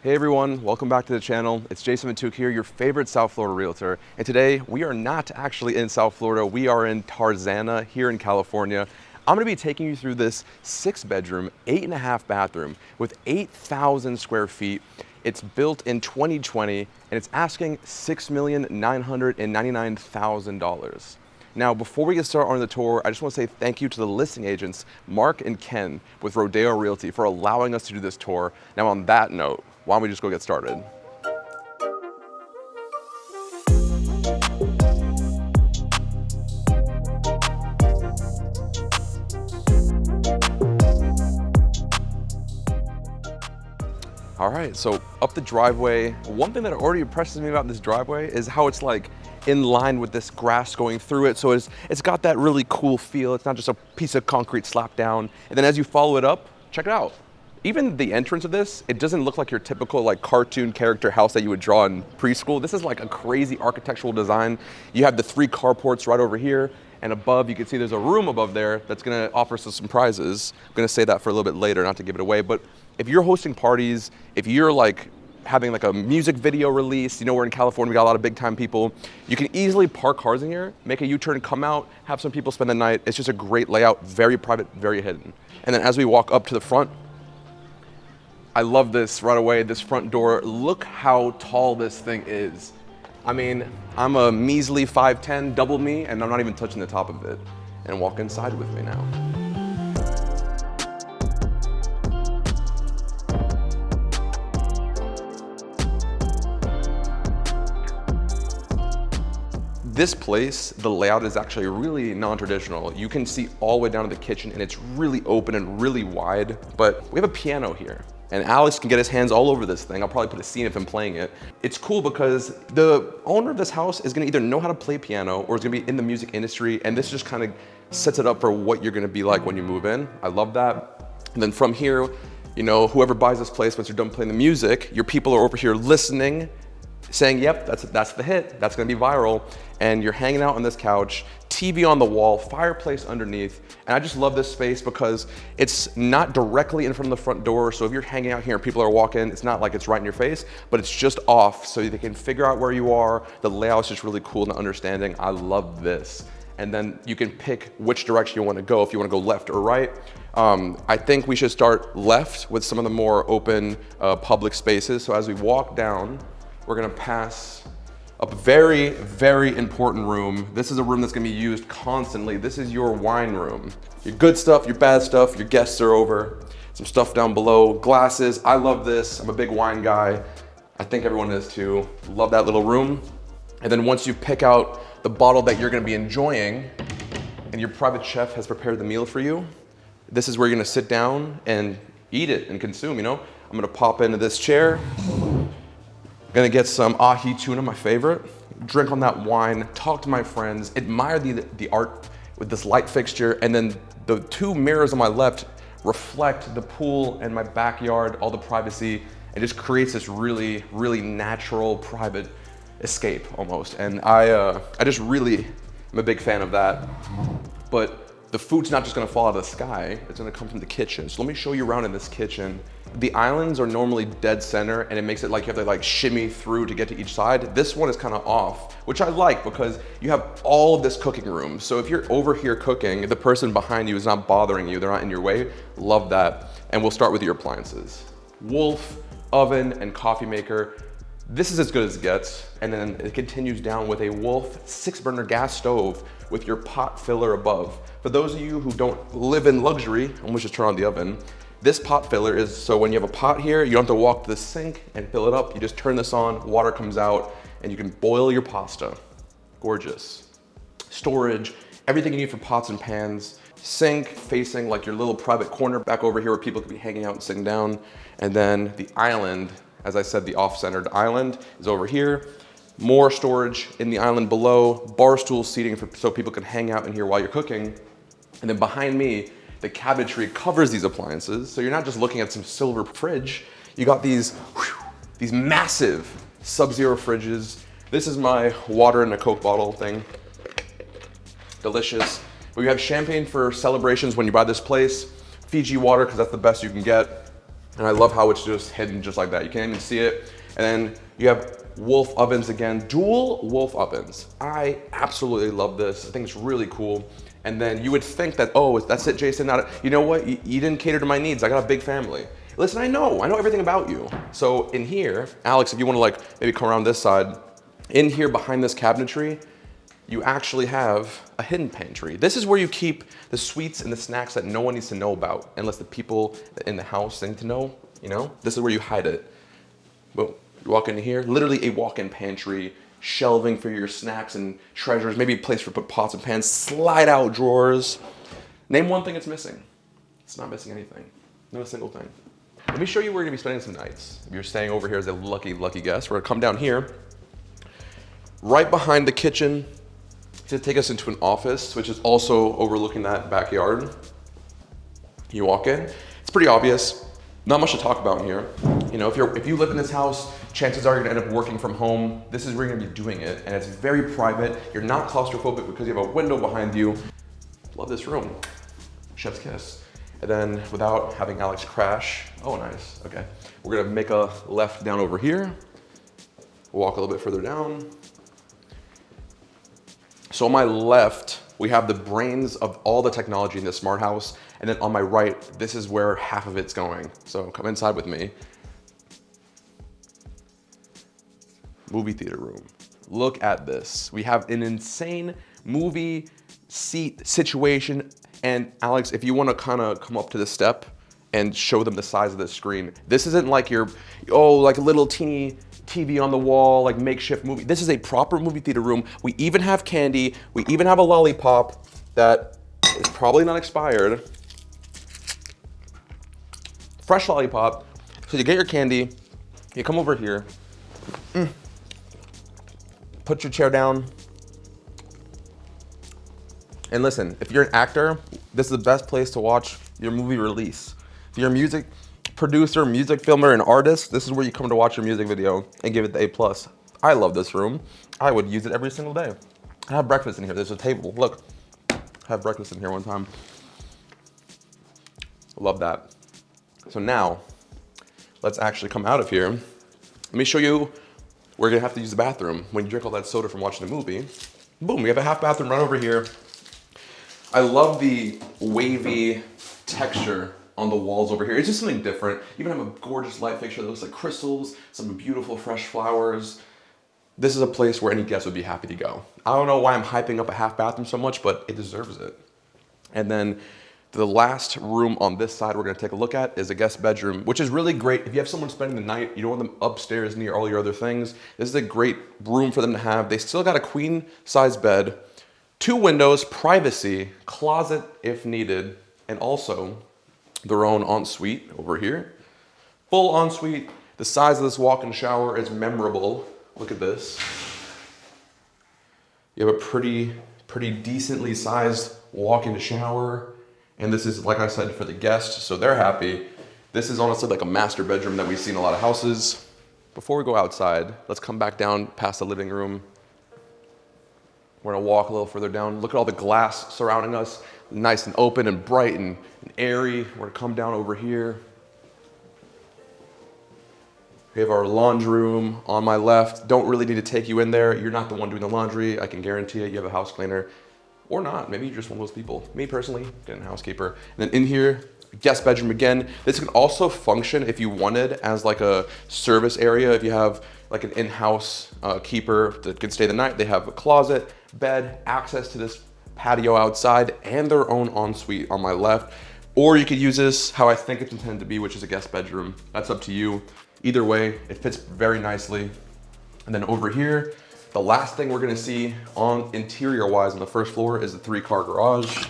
Hey everyone, welcome back to the channel. It's Jason Matuk here, your favorite South Florida realtor. And today we are not actually in South Florida, we are in Tarzana here in California. I'm gonna be taking you through this 6-bedroom, 8.5 bathroom with 8,000 square feet. It's built in 2020 and it's asking $6,999,000. Now, before we get started on the tour, I just want to say thank you to the listing agents, Mark and Ken with Rodeo Realty, for allowing us to do this tour. Now, on that note, why don't we just go get started? All right, so up the driveway. One thing that already impresses me about this driveway is how it's like in line with this grass going through it. So it's got that really cool feel. It's not just a piece of concrete slapped down. And then as you follow it up, check it out. Even the entrance of this, it doesn't look like your typical like cartoon character house that you would draw in preschool. This is like a crazy architectural design. You have the 3 carports right over here, and above you can see there's a room above there that's gonna offer some prizes. I'm gonna say that for a little bit later, not to give it away, but if you're hosting parties, if you're like having like a music video release, you know, we're in California, we got a lot of big time people, you can easily park cars in here, make a U-turn, come out, have some people spend the night. It's just a great layout, very private, very hidden. And then as we walk up to the front, I love this right away, this front door. Look how tall this thing is. I mean, I'm a measly 5'10", double me, and I'm not even touching the top of it. And walk inside with me now. This place, the layout is actually really non-traditional. You can see all the way down to the kitchen and it's really open and really wide, but we have a piano here. And Alex can get his hands all over this thing. I'll probably put a scene of him playing it. It's cool because the owner of this house is gonna either know how to play piano or is gonna be in the music industry, and this just kind of sets it up for what you're gonna be like when you move in. I love that. And then from here, you know, whoever buys this place, once you're done playing the music, your people are over here listening, saying, yep, that's the hit, that's gonna be viral, and you're hanging out on this couch, TV on the wall, fireplace underneath, and I just love this space because it's not directly in front of the front door, so if you're hanging out here and people are walking, it's not like it's right in your face, but it's just off so they can figure out where you are. The layout's just really cool and understanding. I love this. And then you can pick which direction you wanna go, if you wanna go left or right. I think we should start left with some of the more open public spaces. So as we walk down, we're gonna pass a very, very important room. This is a room that's gonna be used constantly. This is your wine room. Your good stuff, your bad stuff, your guests are over. Some stuff down below, glasses. I love this. I'm a big wine guy. I think everyone is too. Love that little room. And then once you pick out the bottle that you're gonna be enjoying and your private chef has prepared the meal for you, this is where you're gonna sit down and eat it and consume, you know? I'm gonna pop into this chair. Gonna get some ahi tuna, my favorite, drink on that wine, talk to my friends, admire the art with this light fixture, and then the 2 mirrors on my left reflect the pool and my backyard, all the privacy, and just creates this really, really natural, private escape almost. And I just really am a big fan of that. But the food's not just gonna fall out of the sky, it's gonna come from the kitchen. So let me show you around in this kitchen. The islands are normally dead center and it makes it like you have to like shimmy through to get to each side. This one is kind of off, which I like because you have all of this cooking room. So if you're over here cooking, the person behind you is not bothering you, they're not in your way. Love that. And we'll start with your appliances. Wolf, oven, and coffee maker. This is as good as it gets. And then it continues down with a Wolf 6-burner gas stove with your pot filler above. For those of you who don't live in luxury, I'm gonna just turn on the oven. This pot filler is so when you have a pot here, you don't have to walk to the sink and fill it up. You just turn this on, water comes out, and you can boil your pasta. Gorgeous. Storage, everything you need for pots and pans. Sink facing like your little private corner back over here where people could be hanging out and sitting down. And then the island, as I said, the off-centered island is over here. More storage in the island below, bar stool seating so people can hang out in here while you're cooking. And then behind me, the cabinetry covers these appliances. So you're not just looking at some silver fridge. You got these massive Sub-Zero fridges. This is my water in a Coke bottle thing. Delicious. We have champagne for celebrations when you buy this place. Fiji water, because that's the best you can get. And I love how it's just hidden just like that. You can't even see it. And then you have wolf ovens again, dual wolf ovens. I absolutely love this. I think it's really cool. And then you would think that, oh, that's it, Jason. You know what? You didn't cater to my needs. I got a big family. Listen, I know everything about you. So in here, Alex, if you want to like maybe come around this side, in here behind this cabinetry, you actually have a hidden pantry. This is where you keep the sweets and the snacks that no one needs to know about, unless the people in the house need to know, you know? This is where you hide it. Boom, you walk in here, literally a walk-in pantry, shelving for your snacks and treasures, maybe a place for put pots and pans, slide out drawers. Name one thing it's missing. It's not missing anything, not a single thing. Let me show you where you're gonna be spending some nights. If you're staying over here as a lucky, lucky guest, we're gonna come down here, right behind the kitchen, to take us into an office, which is also overlooking that backyard. You walk in, it's pretty obvious. Not much to talk about in here. You know, if you live in this house, chances are you're gonna end up working from home. This is where you're gonna be doing it, and it's very private. You're not claustrophobic because you have a window behind you. Love this room, chef's kiss. And then without having Alex crash, oh nice, okay. We're gonna make a left down over here, walk a little bit further down. So on my left, we have the brains of all the technology in this smart house. And then on my right, this is where half of it's going. So come inside with me. Movie theater room. Look at this. We have an insane movie seat situation. And Alex, if you want to kind of come up to the step and show them the size of the screen, this isn't like your, like a little teeny TV on the wall, like makeshift movie. This is a proper movie theater room. We even have candy. We even have a lollipop that is probably not expired. Fresh lollipop. So you get your candy, you come over here, put your chair down. And listen, if you're an actor, this is the best place to watch your movie release. If you're a music producer, music filmer, and artist, this is where you come to watch your music video and give it the A+. I love this room. I would use it every single day. I have breakfast in here. There's a table. Look, I have breakfast in here one time. Love that. So now, let's actually come out of here. Let me show you, we're gonna have to use the bathroom. When you drink all that soda from watching the movie, boom, we have a half bathroom right over here. I love the wavy texture on the walls over here. It's just something different. You even have a gorgeous light fixture that looks like crystals, some beautiful fresh flowers. This is a place where any guest would be happy to go. I don't know why I'm hyping up a half bathroom so much, but it deserves it. And then the last room on this side we're gonna take a look at is a guest bedroom, which is really great. If you have someone spending the night, you don't want them upstairs near all your other things, this is a great room for them to have. They still got a queen size bed, 2 windows, privacy, closet if needed, and also their own ensuite over here. Full ensuite. The size of this walk-in shower is memorable. Look at this. You have a pretty decently sized walk-in shower. And this is, like I said, for the guests, so they're happy. This is honestly like a master bedroom that we see in a lot of houses. Before we go outside, let's come back down past the living room. We're gonna walk a little further down. Look at all the glass surrounding us. Nice and open and bright and airy. We're gonna come down over here. We have our laundry room on my left. Don't really need to take you in there. You're not the one doing the laundry. I can guarantee it. You have a house cleaner. Or not, maybe you're just one of those people. Me personally, getting a housekeeper. And then in here, guest bedroom again. This can also function if you wanted as like a service area. If you have like an in-house keeper that can stay the night, they have a closet, bed, access to this patio outside, and their own ensuite on my left. Or you could use this how I think it's intended to be, which is a guest bedroom. That's up to you. Either way, it fits very nicely. And then over here, the last thing we're gonna see on interior-wise on the first floor is the 3-car garage.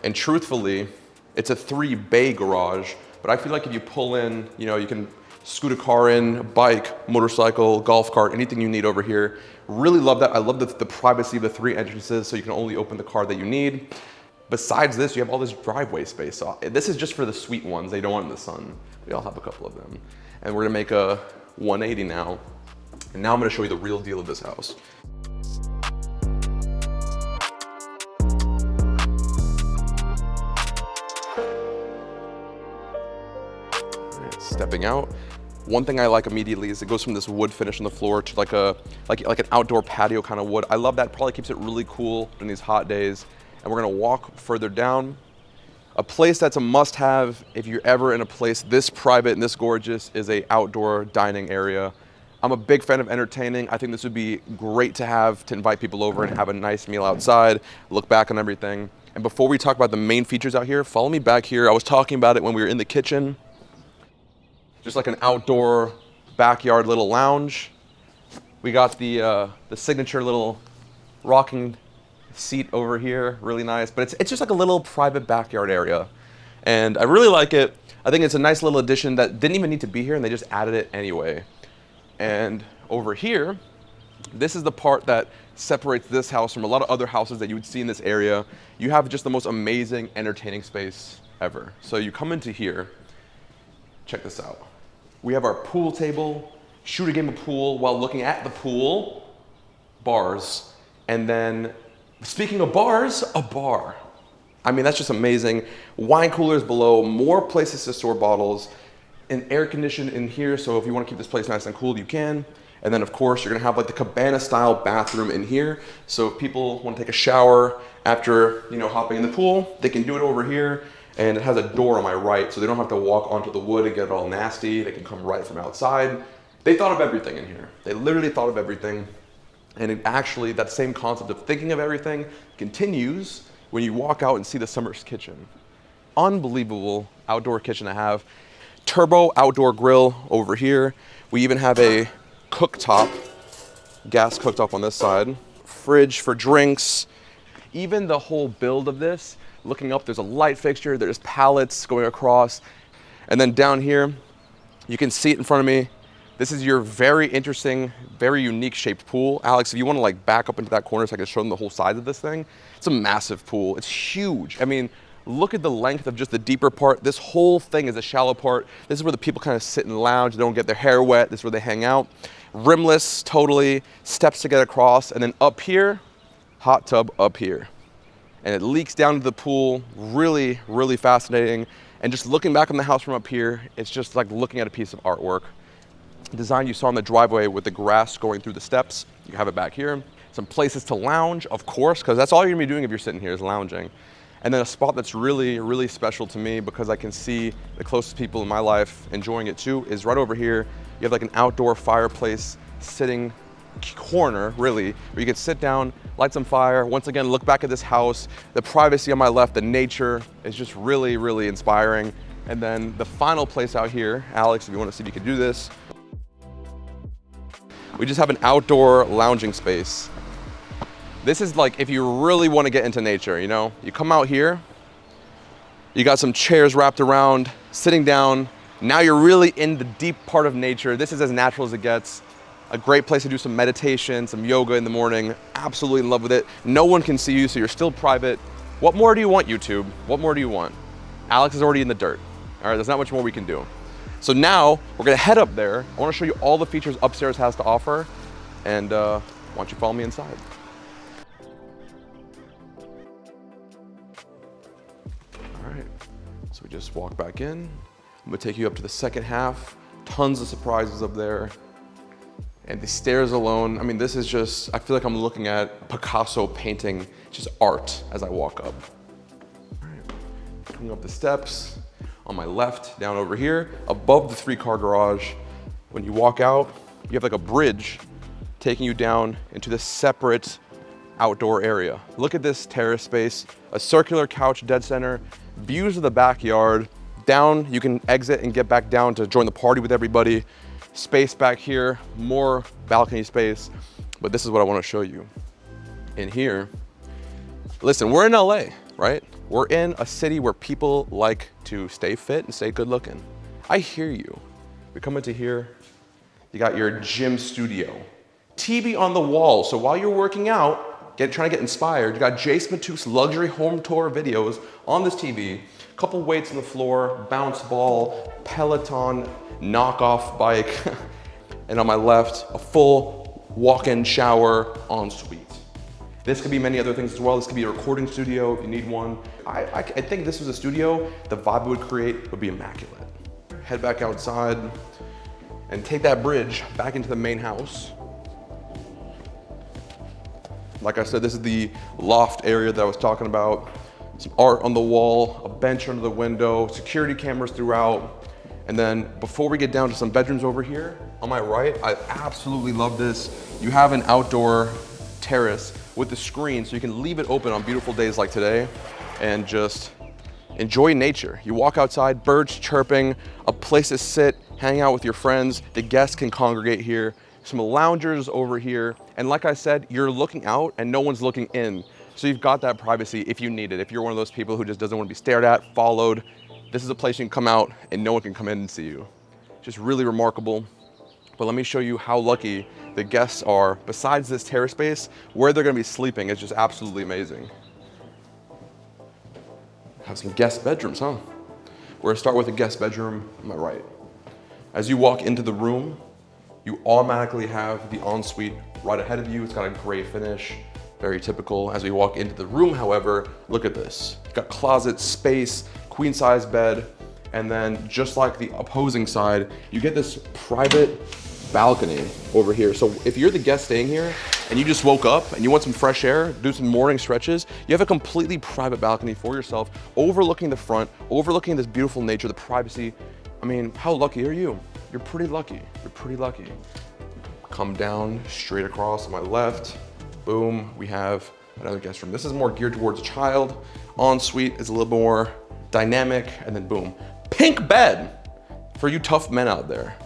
And truthfully, it's a 3-bay garage, but I feel like if you pull in, you know, you can scoot a car in, bike, motorcycle, golf cart, anything you need over here. Really love that. I love the privacy of the 3 entrances, so you can only open the car that you need. Besides this, you have all this driveway space. So this is just for the sweet ones. They don't want in the sun. We all have a couple of them. And we're gonna make a 180 now. And now I'm gonna show you the real deal of this house. Stepping out. One thing I like immediately is it goes from this wood finish on the floor to like an outdoor patio kind of wood. I love that. Probably keeps it really cool in these hot days. And we're gonna walk further down. A place that's a must-have if you're ever in a place this private and this gorgeous is a outdoor dining area. I'm a big fan of entertaining. I think this would be great to have to invite people over and have a nice meal outside, look back on everything. And before we talk about the main features out here, follow me back here. I was talking about it when we were in the kitchen. Just like an outdoor backyard little lounge. We got the signature little rocking seat over here, really nice. But it's just like a little private backyard area. And I really like it. I think it's a nice little addition that didn't even need to be here and they just added it anyway. And over here, this is the part that separates this house from a lot of other houses that you would see in this area. You have just the most amazing entertaining space ever. So you come into here, check this out. We have our pool table, shoot a game of pool while looking at the pool, bars, and then speaking of bars, a bar. I mean, that's just amazing. Wine coolers below, more places to store bottles, and air conditioned in here, so if you want to keep this place nice and cool, you can. And then of course, you're gonna have like the cabana style bathroom in here. So if people want to take a shower after, hopping in the pool, they can do it over here. And it has a door on my right, so they don't have to walk onto the wood and get it all nasty. They can come right from outside. They thought of everything in here. They literally thought of everything. And it actually, that same concept of thinking of everything continues when you walk out and see the summer's kitchen. Unbelievable outdoor kitchen to have. Turbo outdoor grill over here. We even have a cooktop, gas cooktop on this side. Fridge for drinks. Even the whole build of this, looking up, there's a light fixture, there's pallets going across. And then down here, you can see it in front of me. This is your very interesting, very unique shaped pool. Alex, if you want to like back up into that corner so I can show them the whole size of this thing, it's a massive pool. It's huge. I mean, look at the length of just the deeper part. This whole thing is a shallow part. This is where the people kind of sit and lounge. They don't get their hair wet. This is where they hang out. Rimless, totally. Steps to get across. And then up here, hot tub up here. And it leaks down to the pool. Really, really fascinating. And just looking back on the house from up here, it's just like looking at a piece of artwork. The design you saw in the driveway with the grass going through the steps, you have it back here. Some places to lounge, of course, because that's all you're gonna be doing if you're sitting here is lounging. And then a spot that's really, really special to me because I can see the closest people in my life enjoying it too is right over here. You have like an outdoor fireplace sitting corner, really, where you can sit down, light some fire. Once again, look back at this house. The privacy on my left, the nature is just really, really inspiring. And then the final place out here, Alex, if you want to see if you can do this, we just have an outdoor lounging space. This is like if you really want to get into nature, you come out here, you got some chairs wrapped around, sitting down. Now you're really in the deep part of nature. This is as natural as it gets. A great place to do some meditation, some yoga in the morning. Absolutely in love with it. No one can see you, so you're still private. What more do you want, YouTube? What more do you want? Alex is already in the dirt. All right, there's not much more we can do. So now we're gonna head up there. I wanna show you all the features upstairs has to offer. And why don't you follow me inside? All right, so we just walk back in. I'm gonna take you up to the second half. Tons of surprises up there. And the stairs alone, I mean, this is just, I feel like I'm looking at Picasso painting, just art as I walk up. All right, coming up the steps, on my left, down over here, above the 3-car garage. When you walk out, you have like a bridge taking you down into this separate outdoor area. Look at this terrace space, a circular couch dead center, views of the backyard. Down, you can exit and get back down to join the party with everybody. Space back here, more balcony space, but this is what I want to show you. In here, listen, we're in LA, right? We're in a city where people like to stay fit and stay good looking. I hear you. We come into here, you got your gym studio. TV on the wall, so while you're working out, trying to get inspired, you got Jace Matook's luxury home tour videos on this TV, couple weights on the floor, bounce ball, Peloton, knockoff bike, and on my left, a full walk-in shower ensuite. This could be many other things as well. This could be a recording studio if you need one. I think if this was a studio, the vibe it would create would be immaculate. head back outside and take that bridge back into the main house. Like I said, this is the loft area that I was talking about. Some art on the wall, a bench under the window, security cameras throughout. And then before we get down to some bedrooms over here, on my right, I absolutely love this. You have an outdoor terrace with the screen, so you can leave it open on beautiful days like today and just enjoy nature. You walk outside, birds chirping, a place to sit, hang out with your friends. The guests can congregate here. Some loungers over here. And like I said, you're looking out and no one's looking in. So you've got that privacy if you need it. If you're one of those people who just doesn't want to be stared at, followed, this is a place you can come out and no one can come in and see you. Just really remarkable. But let me show you how lucky the guests are. Besides this terrace space, where they're gonna be sleeping is just absolutely amazing. Have some guest bedrooms, huh? We're gonna start with a guest bedroom on my right. As you walk into the room, you automatically have the ensuite right ahead of you. It's got a gray finish, very typical. As we walk into the room, however, look at this. It's got closet space, queen size bed, and then just like the opposing side, you get this private balcony over here. So if you're the guest staying here and you just woke up and you want some fresh air, do some morning stretches, you have a completely private balcony for yourself, overlooking the front, overlooking this beautiful nature, the privacy. I mean, how lucky are you? You're pretty lucky. You're pretty lucky. Come down straight across on my left. Boom, we have another guest room. This is more geared towards a child. Ensuite is a little more dynamic, and then boom. Pink bed for you tough men out there,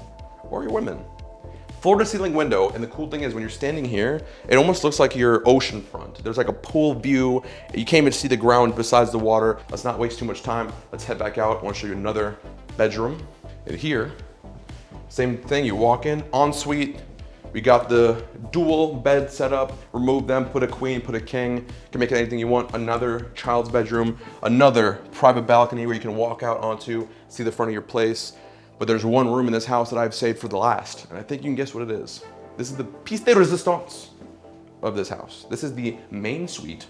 or your women. Floor to ceiling window, and the cool thing is when you're standing here, it almost looks like you're oceanfront. There's like a pool view. You can't even see the ground besides the water. Let's not waste too much time. Let's head back out. I want to show you another bedroom. And here, same thing, you walk in, ensuite. We got the dual bed set up, remove them, put a queen, put a king. You can make it anything you want. Another child's bedroom, another private balcony where you can walk out onto, see the front of your place. But there's one room in this house that I've saved for the last, and I think you can guess what it is. This is the piece de resistance of this house. This is the main suite,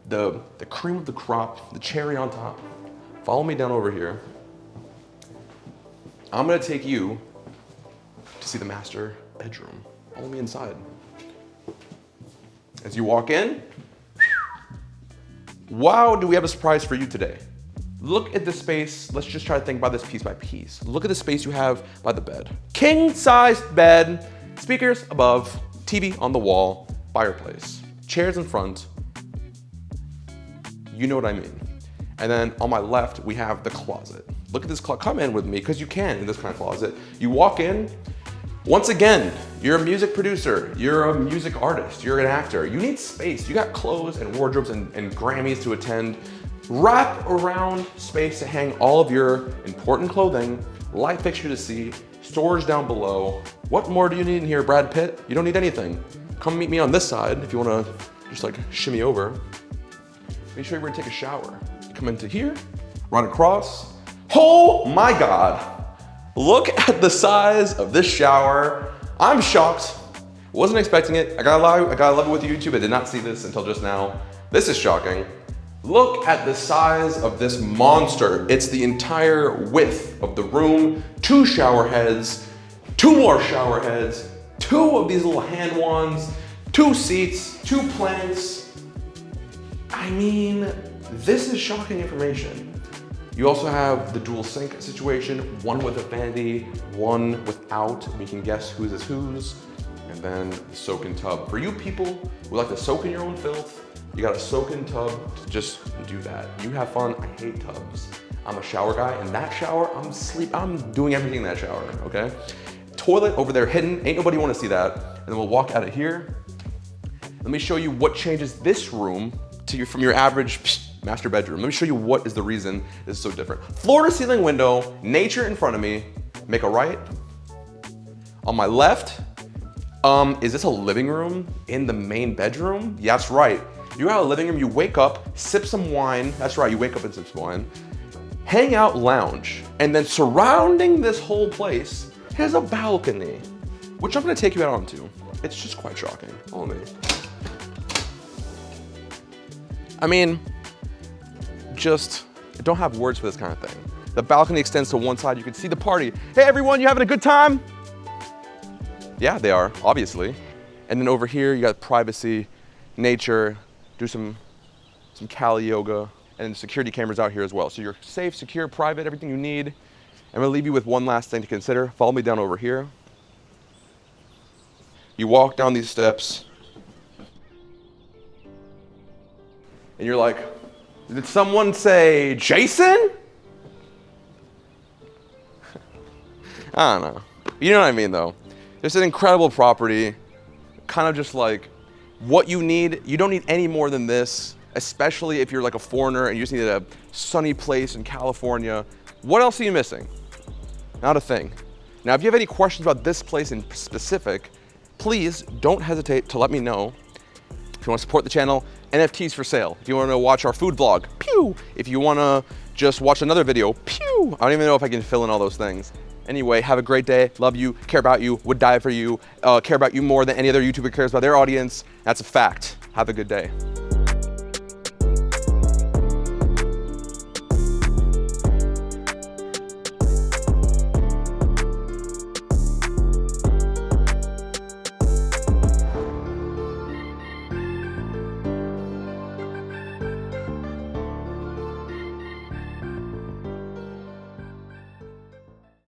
the cream of the crop, the cherry on top. Follow me down over here. I'm gonna take you to see the master bedroom. Follow me inside. As you walk in, wow, do we have a surprise for you today? Look at the space. Let's just try to think about this piece by piece. Look at the space you have by the bed. King-sized bed, speakers above, TV on the wall, fireplace, chairs in front. You know what I mean. And then on my left, we have the closet. Look at this closet. Come in with me, because you can in this kind of closet. You walk in, once again, you're a music producer, you're a music artist, you're an actor. You need space. You got clothes and wardrobes and Grammys to attend. Wrap around space to hang all of your important clothing, light fixture to see, storage down below. What more do you need in here, Brad Pitt? You don't need anything. Come meet me on this side if you wanna just like shimmy over. Let me show you where to take a shower. You come into here, run across. Oh my God. Look at the size of this shower. I'm shocked. Wasn't expecting it. I gotta love it with YouTube. I did not see this until just now. This is shocking. Look at the size of this monster. It's the entire width of the room. 2 shower heads, 2 more shower heads, 2 of these little hand wands, 2 seats, 2 plants. I mean, this is shocking information. You also have the dual sink situation, one with a vanity, one without. We can guess whose is whose. And then the soak-in tub. For you people who like to soak in your own filth, you got a soak-in tub to just do that. You have fun. I hate tubs. I'm a shower guy. In that shower, I'm doing everything in that shower, okay? Toilet over there hidden. Ain't nobody want to see that. And then we'll walk out of here. Let me show you what changes this room from your average master bedroom. Let me show you what is the reason this is so different. Floor to ceiling window, nature in front of me. Make a right. On my left, is this a living room in the main bedroom? Yeah, that's right. You got a living room, you wake up, sip some wine. That's right, you wake up and sip some wine. Hang out lounge. And then surrounding this whole place is a balcony, which I'm gonna take you out onto. It's just quite shocking. Follow me. I mean, just don't have words for this kind of thing. The balcony extends to one side. You can see the party. Hey everyone, you having a good time? Yeah, they are, obviously. And then over here, you got privacy, nature, do some Kali yoga, and security cameras out here as well. So you're safe, secure, private, everything you need. I'm gonna leave you with one last thing to consider. Follow me down over here. You walk down these steps, and you're like, did someone say Jason? I don't know. You know what I mean though. Just an incredible property, kind of just like what you need. You don't need any more than this, especially if you're like a foreigner and you just need a sunny place in California. What else are you missing? Not a thing. Now, if you have any questions about this place in specific, please don't hesitate to let me know. If you want to support the channel, NFTs for sale. If you want to watch our food vlog, pew. If you want to just watch another video, pew. I don't even know if I can fill in all those things. Anyway, have a great day. Love you, care about you, would die for you, care about you more than any other YouTuber cares about their audience. That's a fact. Have a good day.